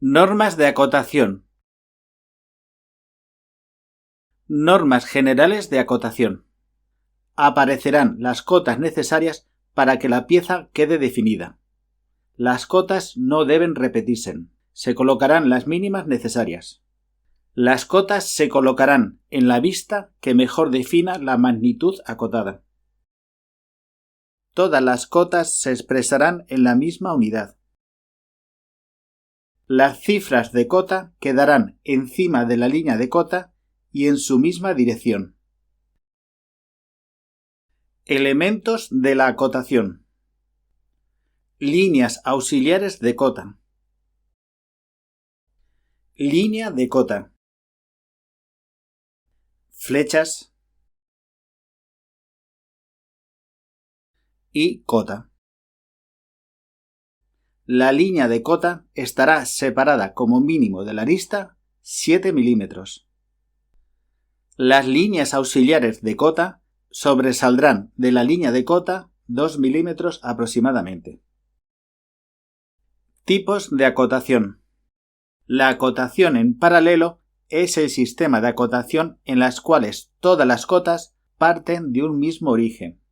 Normas de acotación. Normas generales de acotación. Aparecerán las cotas necesarias para que la pieza quede definida. Las cotas no deben repetirse. Se colocarán las mínimas necesarias. Las cotas se colocarán en la vista que mejor defina la magnitud acotada. Todas las cotas se expresarán en la misma unidad. Las cifras de cota quedarán encima de la línea de cota y en su misma dirección. Elementos de la acotación. Líneas auxiliares de cota. Línea de cota. Flechas y cota. La línea de cota estará separada como mínimo de la arista 7 milímetros. Las líneas auxiliares de cota sobresaldrán de la línea de cota 2 milímetros aproximadamente. Tipos de acotación. La acotación en paralelo es el sistema de acotación en las cuales todas las cotas parten de un mismo origen.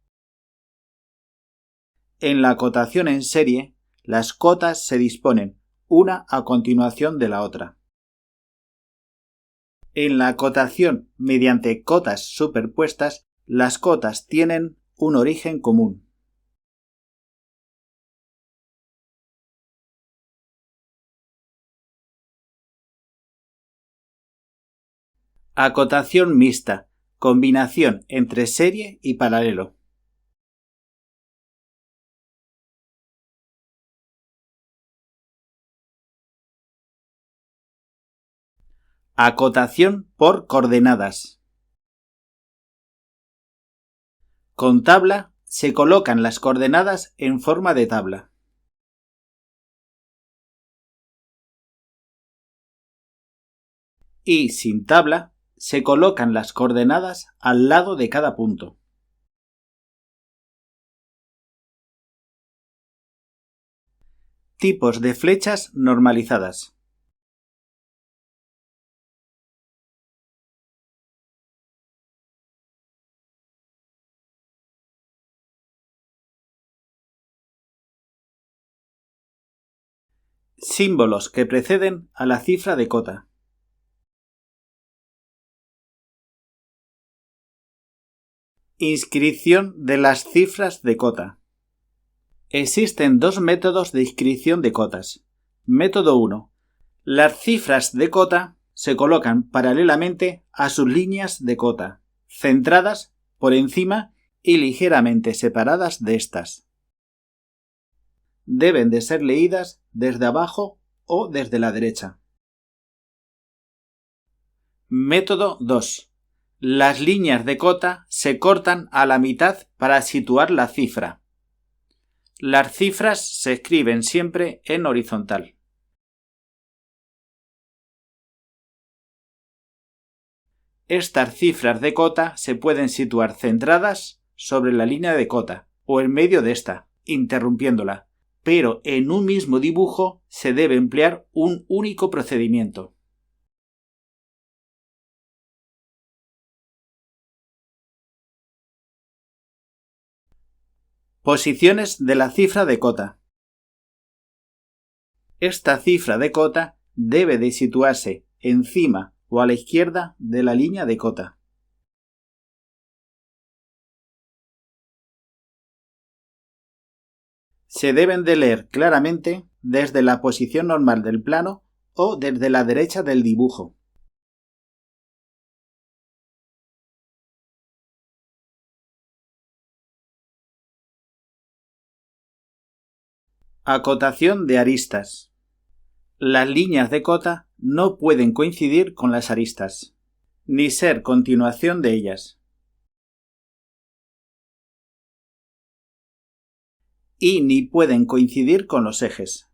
En la acotación en serie, las cotas se disponen una a continuación de la otra. En la acotación mediante cotas superpuestas, las cotas tienen un origen común. Acotación mixta, combinación entre serie y paralelo. Acotación por coordenadas. Con tabla se colocan las coordenadas en forma de tabla. Y sin tabla se colocan las coordenadas al lado de cada punto. Tipos de flechas normalizadas. Símbolos que preceden a la cifra de cota. Inscripción de las cifras de cota. Existen dos métodos de inscripción de cotas. Método 1. Las cifras de cota se colocan paralelamente a sus líneas de cota, centradas por encima y ligeramente separadas de estas. Deben de ser leídas desde abajo o desde la derecha. Método 2. Las líneas de cota se cortan a la mitad para situar la cifra. Las cifras se escriben siempre en horizontal. Estas cifras de cota se pueden situar centradas sobre la línea de cota o en medio de esta, interrumpiéndola, pero en un mismo dibujo se debe emplear un único procedimiento. Posiciones de la cifra de cota. Esta cifra de cota debe de situarse encima o a la izquierda de la línea de cota. Se deben de leer claramente desde la posición normal del plano o desde la derecha del dibujo. Acotación de aristas. Las líneas de cota no pueden coincidir con las aristas, ni ser continuación de ellas. Y ni pueden coincidir con los ejes.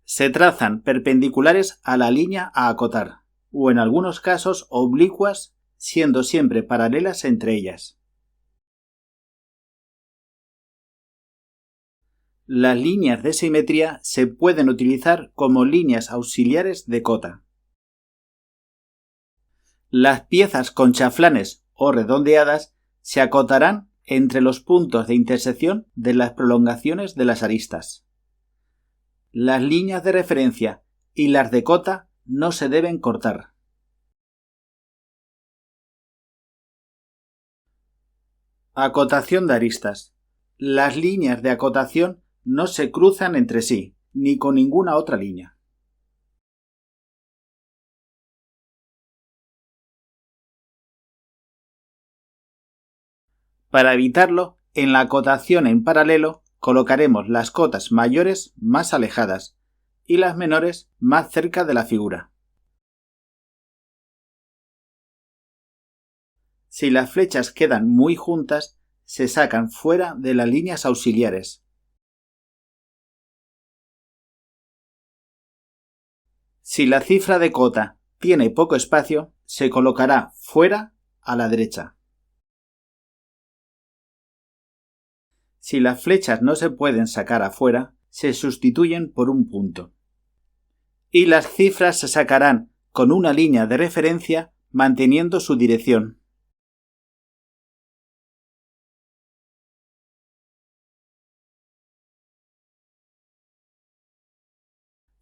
Se trazan perpendiculares a la línea a acotar, o en algunos casos oblicuas siendo siempre paralelas entre ellas. Las líneas de simetría se pueden utilizar como líneas auxiliares de cota. Las piezas con chaflanes o redondeadas se acotarán entre los puntos de intersección de las prolongaciones de las aristas. Las líneas de referencia y las de cota no se deben cortar. Acotación de aristas. Las líneas de acotación no se cruzan entre sí, ni con ninguna otra línea. Para evitarlo, en la acotación en paralelo colocaremos las cotas mayores más alejadas y las menores más cerca de la figura. Si las flechas quedan muy juntas, se sacan fuera de las líneas auxiliares. Si la cifra de cota tiene poco espacio, se colocará fuera a la derecha. Si las flechas no se pueden sacar afuera, se sustituyen por un punto. Y las cifras se sacarán con una línea de referencia manteniendo su dirección.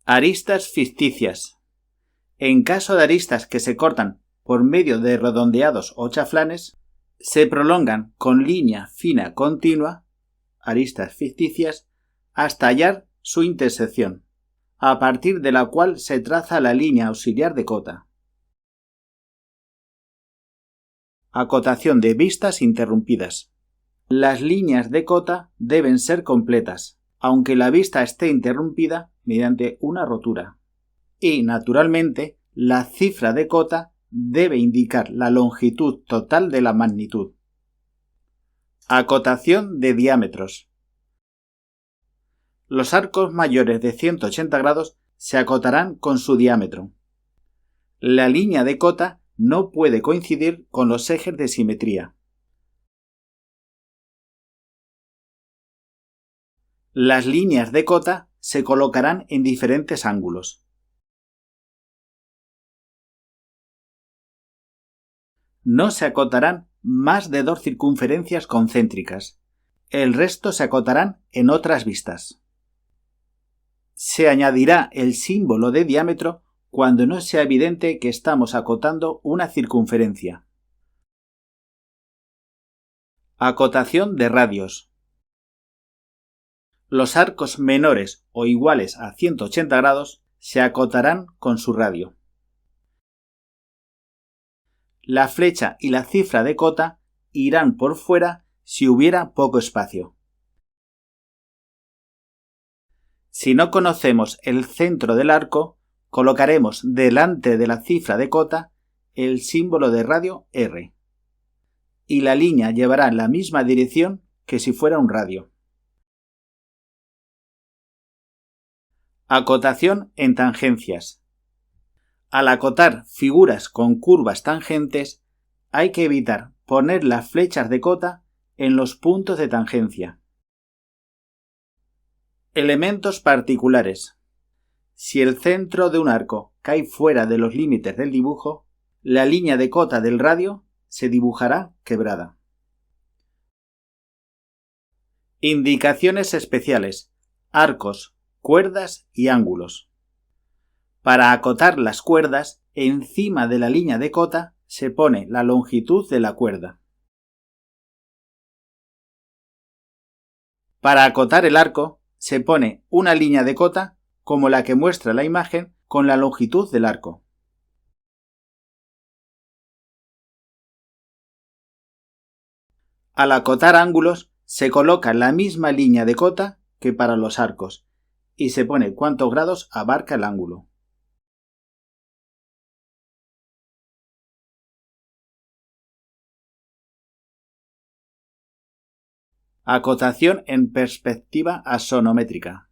Aristas ficticias. En caso de aristas que se cortan por medio de redondeados o chaflanes, se prolongan con línea fina continua, aristas ficticias, hasta hallar su intersección, a partir de la cual se traza la línea auxiliar de cota. Acotación de vistas interrumpidas. Las líneas de cota deben ser completas, aunque la vista esté interrumpida mediante una rotura. Y, naturalmente, la cifra de cota debe indicar la longitud total de la magnitud. Acotación de diámetros. Los arcos mayores de 180 grados se acotarán con su diámetro. La línea de cota no puede coincidir con los ejes de simetría. Las líneas de cota se colocarán en diferentes ángulos. No se acotarán más de 2 circunferencias concéntricas. El resto se acotarán en otras vistas. Se añadirá el símbolo de diámetro cuando no sea evidente que estamos acotando una circunferencia. Acotación de radios. Los arcos menores o iguales a 180 grados se acotarán con su radio. La flecha y la cifra de cota irán por fuera si hubiera poco espacio. Si no conocemos el centro del arco, colocaremos delante de la cifra de cota el símbolo de radio R, y la línea llevará la misma dirección que si fuera un radio. Acotación en tangencias. Al acotar figuras con curvas tangentes, hay que evitar poner las flechas de cota en los puntos de tangencia. Elementos particulares. Si el centro de un arco cae fuera de los límites del dibujo, la línea de cota del radio se dibujará quebrada. Indicaciones especiales: arcos, cuerdas y ángulos. Para acotar las cuerdas, encima de la línea de cota se pone la longitud de la cuerda. Para acotar el arco, se pone una línea de cota como la que muestra la imagen con la longitud del arco. Al acotar ángulos, se coloca la misma línea de cota que para los arcos y se pone cuántos grados abarca el ángulo. Acotación en perspectiva axonométrica.